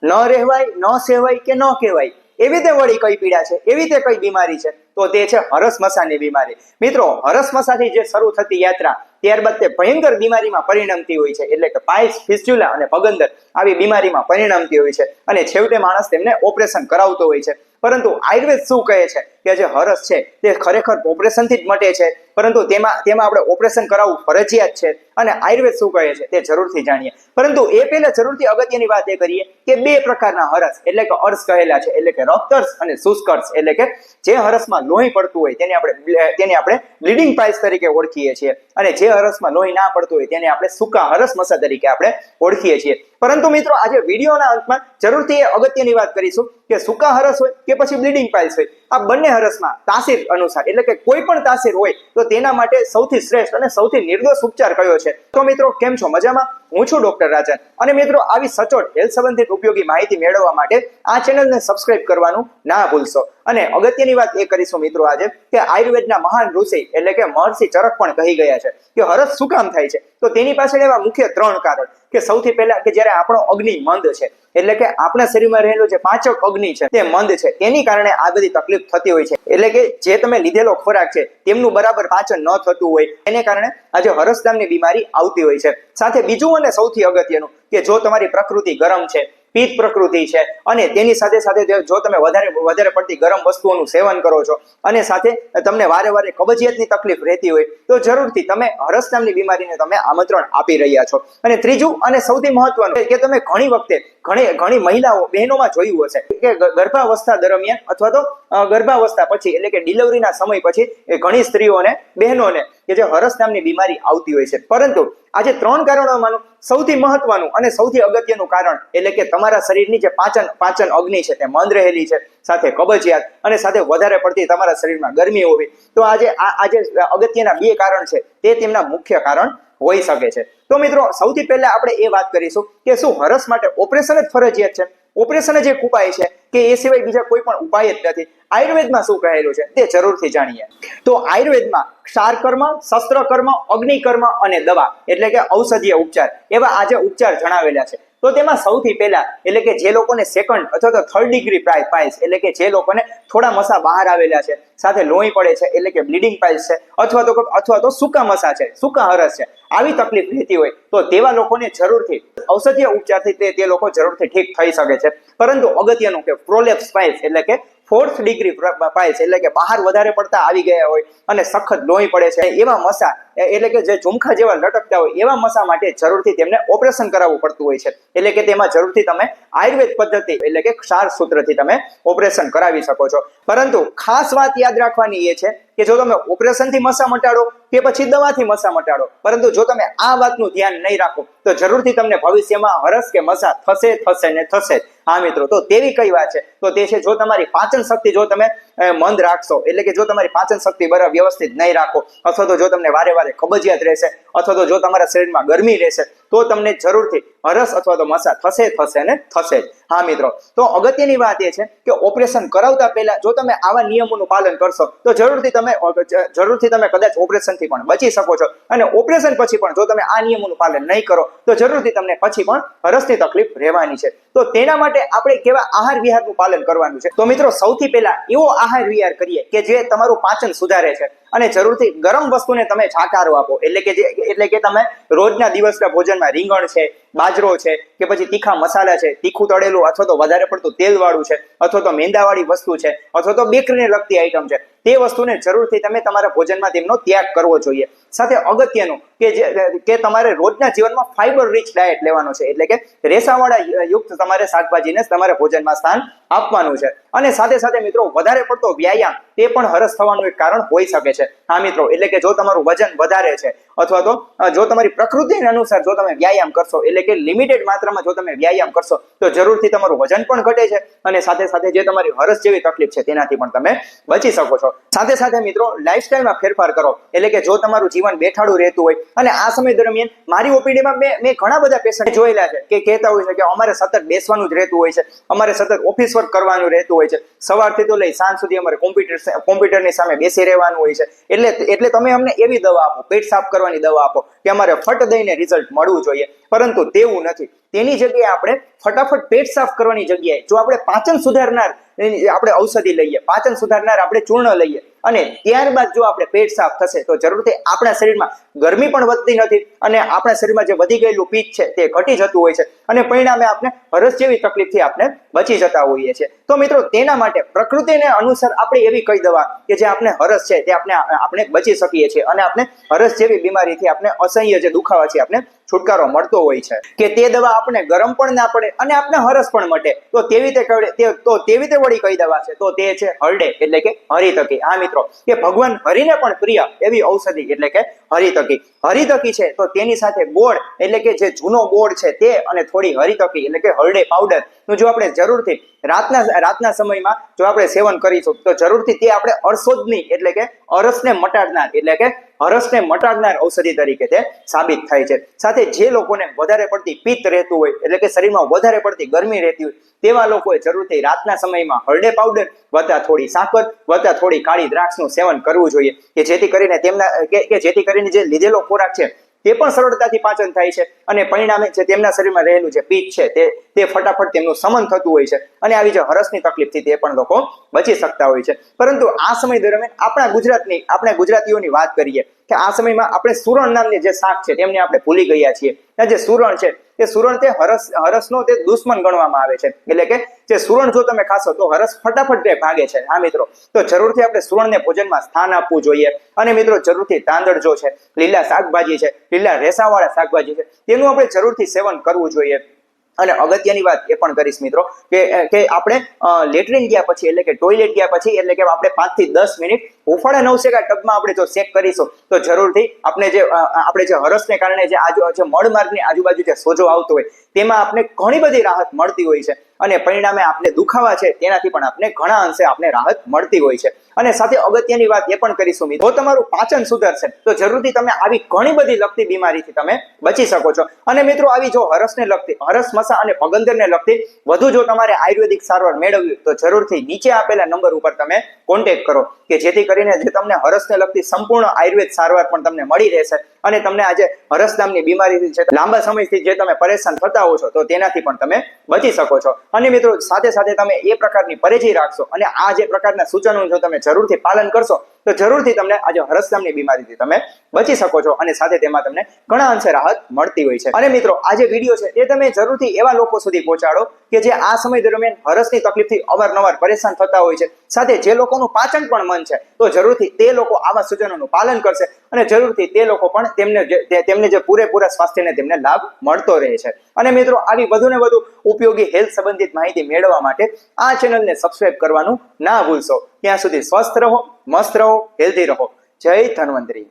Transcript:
ન રહેવાય, ન સેવાય કે ન કહેવાય એવી રીતે વળી કઈ પીડા છે, એવી રીતે કઈ બીમારી છે, તો તે છે હરસમસાની બીમારી. મિત્રો, હરસમસાથી જે શરૂ થતી યાત્રા ત્યારબાદ તે ભયંકર બીમારીમાં પરિણમતી હોય છે, એટલે કે પાઇલ્સ, ફિસ્ચ્યુલા અને ભગંદર આવી બીમારીમાં પરિણમતી હોય છે અને છેવટે માણસ તેમને ઓપરેશન કરાવતો હોય છે. પરંતુ આયુર્વેદ શું કહે છે કે જે હરસ છે તે ખરેખર ઓપરેશનથી જ મટે છે, પરંતુ તેમાં આપણે ઓપરેશન કરાવવું ફરજિયાત છે. અને આયુર્વેદ શું કહે છે તે જરૂરથી જાણીએ. પરંતુ એ પહેલા જરૂરથી અગત્યની વાત એ કરીએ કે બે પ્રકારના હરસ એટલે કે અર્શ કહેલા છે, એટલે કે રક્તર્શ અને શુષ્ક અર્શ. એટલે કે જે હરસમાં લોહી પડતું હોય તેને આપણે બ્લીડિંગ પાઇલ્સ તરીકે ઓળખીએ છીએ, અને જે હરસમાં લોહી ના પડતું હોય તેને આપણે સૂકા હરસમસા તરીકે આપણે ઓળખીએ છીએ. પરંતુ મિત્રો, આજે વિડીયોના અંતમાં જરૂરથી એ અગત્યની વાત કરીશું કે સૂકા હરસ હોય કે પછી બ્લીડિંગ પાઇલ્સ હોય, આ બંને હરસમાં તાસીર અનુસાર એટલે કે કોઈ પણ તાસીર હોય તો તેના માટે સૌથી શ્રેષ્ઠ અને સૌથી નિર્દોષ ઉપચાર કયો છે. તો મિત્રો, કેમ છો? મજામાં? હું છું ડોક્ટર રાજન, અને મિત્રો, આવી સચોટ હેલ્થ સંબંધિત ઉપયોગી માહિતી મેળવવા માટે આ ચેનલને સબસ્ક્રાઇબ કરવાનું ના ભૂલશો. અને અગત્યની વાત એ કરીશું મિત્રો આજે કે આયુર્વેદના મહાન ઋષિ એટલે કે મહર્ષિ ચરક પણ કહી ગયા છે કે હરસ શું કામ થાય છે. તો તેની પાછળ એવા મુખ્ય 3 કારણ કે સૌથી પહેલા કે જ્યારે આપણો અગ્નિ મંદ છે, એટલે કે આપણા શરીરમાં રહેલો જે પાંચક અગ્નિ છે તે મંદ છે, તેની કારણે આ બધી તકલીફ થતી હોય છે. એટલે કે જે તમે લીધેલો ખોરાક છે તેમનું બરાબર પાચન ન થતું હોય, એને કારણે આજે હરસ નામની બીમારી આવતી હોય છે. સાથે બીજું અને સૌથી અગત્યનું કે જો તમારી પ્રકૃતિ ગરમ છે, પિત્ત પ્રકૃતિ છે, અને તેની સાથે સાથે જો તમે વધારે પડતી ગરમ વસ્તુઓનું સેવન કરો છો અને સાથે તમને વારે કબજિયાતની તકલીફ રહેતી હોય તો જરૂરથી તમે હરસ નામની બીમારીને તમે આમંત્રણ આપી રહ્યા છો. અને ત્રીજું અને સૌથી મહત્વનું કે તમે ઘણી વખતે ઘણી મહિલાઓ બહેનોમાં જોયું હશે કે ગર્ભાવસ્થા દરમિયાન અથવા તો ગર્ભાવસ્થા પછી એટલે કે ડિલિવરીના સમય પછી ઘણી સ્ત્રીઓને, બહેનોને કે જે હરસ નામની બીમારી આવતી હોય છે. પરંતુ આજે 3 કારણોમાંનું સૌથી મહત્વનું અને સૌથી અગત્યનું કારણ એટલે કે તમારા શરીરની જે પાચન અગ્નિ છે તે મંદ રહેલી છે, સાથે કબજિયાત અને સાથે વધારે પડતી તમારા શરીરમાં ગરમી હોવી, તો આજે અગત્યના 2 કારણ છે તે તેમના મુખ્ય કારણ હોઈ શકે છે. તો મિત્રો, સૌથી પહેલા આપણે એ વાત કરીશું કે શું હરસ માટે ઓપરેશન જ ફરજિયાત છે? ઓપરેશન જ એક ઉપાય છે કે એ સિવાય બીજા કોઈ પણ ઉપાય જ નથી? આયુર્વેદમાં શું કહેલું છે તે જરૂરથી જાણીએ. તો આયુર્વેદમાં ક્ષારકર્મ, શસ્ત્રકર્મ, અગ્નિકર્મ અને દવા એટલે કે ઔષધીય ઉપચાર એવા આજે ઉપચાર જણાવેલા છે. તો તેમાં સૌથી પહેલા એટલે કે જે લોકોને સેકન્ડ અથવા તો 3rd ડિગ્રી પાઇલ્સ એટલે કે જે લોકોને થોડા મસા બહાર આવેલા છે, સાથે લોહી પડે છે એટલે કે બ્લીડિંગ પાઇલ્સ છે, અથવા તો સૂકા મસા છે, સૂકા હરસ છે, આવી તકલીફ રહેતી હોય તો તેવા લોકોને જરૂરથી ઔષધીય ઉપચારથી તે લોકો જરૂરથી ઠીક થઈ શકે છે. પરંતુ અગત્યનું કે પ્રોલેપ્સ પાઇલ્સ એટલે કે 4th ડિગ્રી પાઇલ્સ એટલે કે બહાર વધારે પડતા આવી ગયા હોય અને સખત લોહી પડે છે એવા મસા એટલે કે જે ઝુમખા જેવા લટકતા હોય એવા મસા માટે જરૂરથી તેમને ઓપરેશન કરાવવું પડતું હોય છે. એટલે કે તેમાં જરૂરથી તમે આયુર્વેદ પદ્ધતિ એટલે કે ક્ષાર સૂત્રથી તમે ઓપરેશન કરાવી શકો છો. પરંતુ ખાસ વાત યાદ રાખવાની એ છે કે જો તમે ઓપરેશનથી મસા મટાડો કે પછી દવાથી મસા મટાડો, પરંતુ જો તમે આ વાતનું ધ્યાન નહીં રાખો તો જરૂરથી તમને ભવિષ્યમાં હરસ કે મસા થશે. હા મિત્રો, તો તેવી કઈ વાત છે? તો તે છે જો તમારી પાચન શક્તિ જો તમે મંદ રાખશો, એટલે કે જો તમારી પાચન શક્તિ બરાબર વ્યવસ્થિત નહીં રાખો, અથવા તો જો તમને વારે કબજિયાત રહેશે, અથવા તો જો તમારા શરીરમાં ગરમી રહેશે, તો તમને જરૂરથી હરસ અથવા તો મસા થશે જ. હા મિત્રો, તો અગત્યની વાત એ છે કે ઓપરેશન કરાવતા પહેલા જો તમે આવા નિયમોનું પાલન કરશો તો જરૂરથી તમે કદાચ ઓપરેશનથી પણ બચી શકો છો. અને ઓપરેશન પછી પણ જો તમે આ નિયમોનું પાલન નહીં કરો તો જરૂરથી તમને પછી પણ હરસની તકલીફ રહેવાની છે. તો તેના માટે આપણે કેવા આહાર વિહારનું પાલન કરવાનું છે? તો મિત્રો, સૌથી પહેલા એવો આહાર વિહાર કરીએ કે જે તમારું પાચન સુધારે છે અને જરૂરથી ગરમ વસ્તુને તમે જાકારો આપો. એટલે કે તમે રોજના દિવસના ભોજનમાં રીંગણ છે, બાજરો છે, કે પછી તીખા મસાલા છે, તીખું તળેલું અથવા તો વધારે પડતું તેલ વાળું છે, અથવા તો મેંદાવાળી વસ્તુ છે, અથવા તો બેકરીને લગતી આઈટમ છે, તે વસ્તુને જરૂરથી તમે તમારા ભોજનમાં તેમનો ત્યાગ કરવો જોઈએ. સાથે અગત્યનું કે તમારે રોજના જીવનમાં ફાઈબર રીચ ડાયટ લેવાનો છે, એટલે કે રેસાવાળા યુક્ત તમારે શાકભાજીને તમારા ભોજનમાં સ્થાન આપવાનું છે. અને સાથે મિત્રો, વધારે પડતો વ્યાયામ તે પણ હરસ થવાનું એક કારણ હોઈ શકે છે. હા મિત્રો, એટલે કે જો તમારું વજન વધારે છે અથવા તો જો તમારી પ્રકૃતિને અનુસાર જો તમે વ્યાયામ કરશો, એટલે કે લિમિટેડ માત્રામાં જો તમે વ્યાયામ કરશો તો જરૂરથી તમારું વજન પણ ઘટે છે અને સાથે જે તમારી હરસ જેવી તકલીફ છે તેનાથી પણ તમે બચી શકો છો. સાથે મિત્રો, લાઈફસ્ટાઈલમાં ફેરફાર કરો. એટલે કે જો તમારું જીવન બેઠાડું રહેતું હોય, અને આ સમય દરમિયાન મારી ઓપીડીમાં મેં ઘણા બધા પેશન્ટ જોયેલા છે કે કહેતા હોય છે કે અમારે સતત બેસવાનું જ રહેતું હોય છે, અમારે સતત ઓફિસ વર્ક કરવાનું રહેતું હોય છે, સવારથી તો લઈ સાંજ સુધી અમારે કોમ્પ્યુટરની સામે બેસી રહેવાનું હોય છે. એટલે તમે અમને એવી દવા આપો, પેટ સાફ કરવાની દવા આપો કે અમારે ફટ દઈને રિઝલ્ટ મળવું જોઈએ. પરંતુ તેવું નથી. તેની જગ્યાએ આપણે ફટાફટ પેટ સાફ કરવાની જગ્યાએ જો આપણે પાચન સુધારનાર આપણે ઔષધિ લઈએ, પાચન સુધારનાર આપણે ચૂર્ણ લઈએ અને ત્યારબાદ જો આપણે પેટ સાફ થશે તો જરૂરથી આપણા શરીરમાં ગરમી પણ વધતી નથી અને આપણા શરીરમાં જે વધી ગયેલું પિત્ત છે તે ઘટી જતું હોય છે અને પરિણામે આપણે હરસ જેવી તકલીફથી આપણે બચી જતા હોઈએ છીએ. તો મિત્રો તેના માટે પ્રકૃતિને અનુસાર આપણે એવી કઈ દવા કે જે આપણે હરસ છે તે આપણે બચી શકીએ છીએ અને આપણે હરસ જેવી બીમારીથી આપણે અસહ્ય જે દુખાવા છે આપણે છુટકારો મળતો હોય છે કે તે દવા આપણે ગરમ પણ ના પડે અને આપણે હરસ પણ મટે. તો તેવી રીતે વળી કઈ દવા છે તો તે છે હરડે એટલે કે હરિતકી. હા મિત્રો, કે ભગવાન હરિને પણ પ્રિય એવી ઔષધિ એટલે કે હરિતકી. હરિતકી છે તો તેની સાથે ગોળ એટલે કે જે જૂનો ગોળ છે તે અને થોડી હરિતકી એટલે કે હરડે પાવડર નું જો આપણે જરૂરથી રાતના સમયમાં જો આપણે સેવન કરીશું તો જરૂરથી તે આપણે અરસોદની એટલે કે અરસને મટાડનાર ઔષધિ તરીકે તે સાબિત થાય છે. સાથે જે લોકોને વધારે પડતી પિત્ત રહેતું હોય એટલે કે શરીરમાં વધારે પડતી ગરમી રહેતી હોય તેવા લોકોએ જરૂરથી રાતના સમયમાં હરડે પાવડર વત્તા થોડી સાકર વત્તા થોડી કાળી દ્રાક્ષનું સેવન કરવું જોઈએ કે જેથી કરીને જે લીધેલો ખોરાક છે તે પણ સરળતાથી પાચન થાય છે અને પરિણામે જે તેમના શરીરમાં રહેલું જે પિત્ત છે તે ફટાફટ તેમનું શમન થતું હોય છે અને આવી જે હરસની તકલીફથી તે પણ લોકો બચી શકતા હોય છે. પરંતુ આ સમય દરમિયાન આપણે ગુજરાતીઓની વાત કરીએ કે આ સમયમાં આપણે સુરણ નામની જે શાક છે તેમને આપણે ભૂલી ગયા છીએ. જે સુરણ છે તે સુરણ તે હરસનો તે દુશ્મન ગણવામાં આવે છે. એટલે કે જે સુરણ જો તમે ખાશો તો હરસ ફટાફટ ભાગે છે. હા મિત્રો, તો જરૂરથી આપણે સુરણને ભોજનમાં સ્થાન આપવું જોઈએ અને મિત્રો જરૂરથી તાંદળજો છે, લીલા શાકભાજી છે, લીલા રેસાવાળા શાકભાજી છે તેનું આપણે જરૂરથી સેવન કરવું જોઈએ. અને અગત્યની વાત એ પણ કરીશ મિત્રો કે આપણે લેટ્રિન ગયા પછી એટલે કે ટોયલેટ ગયા પછી એટલે કે આપણે 5 થી 10 મિનિટ હુંફાળા નવશેકા ટબમાં આપણે જો શેક કરીશું તો જરૂરથી આપણે જે હરસને કારણે જે મળમાર્ગની આજુબાજુ જે સોજો આવતો હોય તેમાં આપણે ઘણી બધી રાહત મળતી હોય છે અને પરિણામે આપણે દુખાવા છે તેનાથી પણ આપણે ઘણા અંશે આપણે રાહત મળતી હોય છે. અને સાથે અગત્યની વાત એ પણ કરીશું મિત્રો, જો તમારું પાચન સુધરશે તો જરૂરથી તમે આવી ઘણી બધી લગતી બીમારીથી તમે બચી શકો છો. અને મિત્રો આવી જો હરસ મસા અને પગંદરને લગતી વધુ જો તમારે આયુર્વેદિક સારવાર મેળવવી તો જરૂરથી નીચે આપેલા નંબર ઉપર તમે કોન્ટેક્ટ કરો કે જેથી કરીને જે તમને હરસને લગતી સંપૂર્ણ આયુર્વેદ સારવાર પણ તમને મળી રહેશે અને તમને આજે હરસ નામની બીમારીથી છે લાંબા સમયથી જે તમે પરેશાન થતા હો છો તો તેનાથી પણ તમે બચી શકો છો. અને મિત્રો સાથે સાથે તમે એ પ્રકારની પરેજી રાખશો અને આ જે પ્રકારના સૂચનો જો તમે જરૂરથી પાલન કરશો તો જરૂરથી તમને આજે હરસ નામની બીમારીથી તમે બચી શકો છો અને સાથે તેમાં તમને ઘણા અંશે રાહત મળતી હોય છે. અને મિત્રો આ જે વિડીયો છે એ તમે જરૂરથી એવા લોકો સુધી પહોંચાડો કે જે આ સમય દરમિયાન હરસની તકલીફથી અવારનવાર પરેશાન થતા હોય છે. સાથે જે લોકોનું પાચન પણ મન છે તો જરૂરથી તે લોકો આવા સૂચનોનું પાલન કરશે અને જરૂરથી તે લોકો પણ તેમને જે પૂરેપૂરા સ્વાસ્થ્યને તેમને લાભ મળતો રહે છે. અને મિત્રો આવી વધુને વધુ ઉપયોગી હેલ્થ સંબંધિત માહિતી મેળવવા માટે આ ચેનલને સબસ્ક્રાઇબ કરવાનું ના ભૂલશો. ત્યાં સુધી સ્વસ્થ રહો, મસ્ત રહો, હેલ્ધી રહો. જય ધન્વંતરી.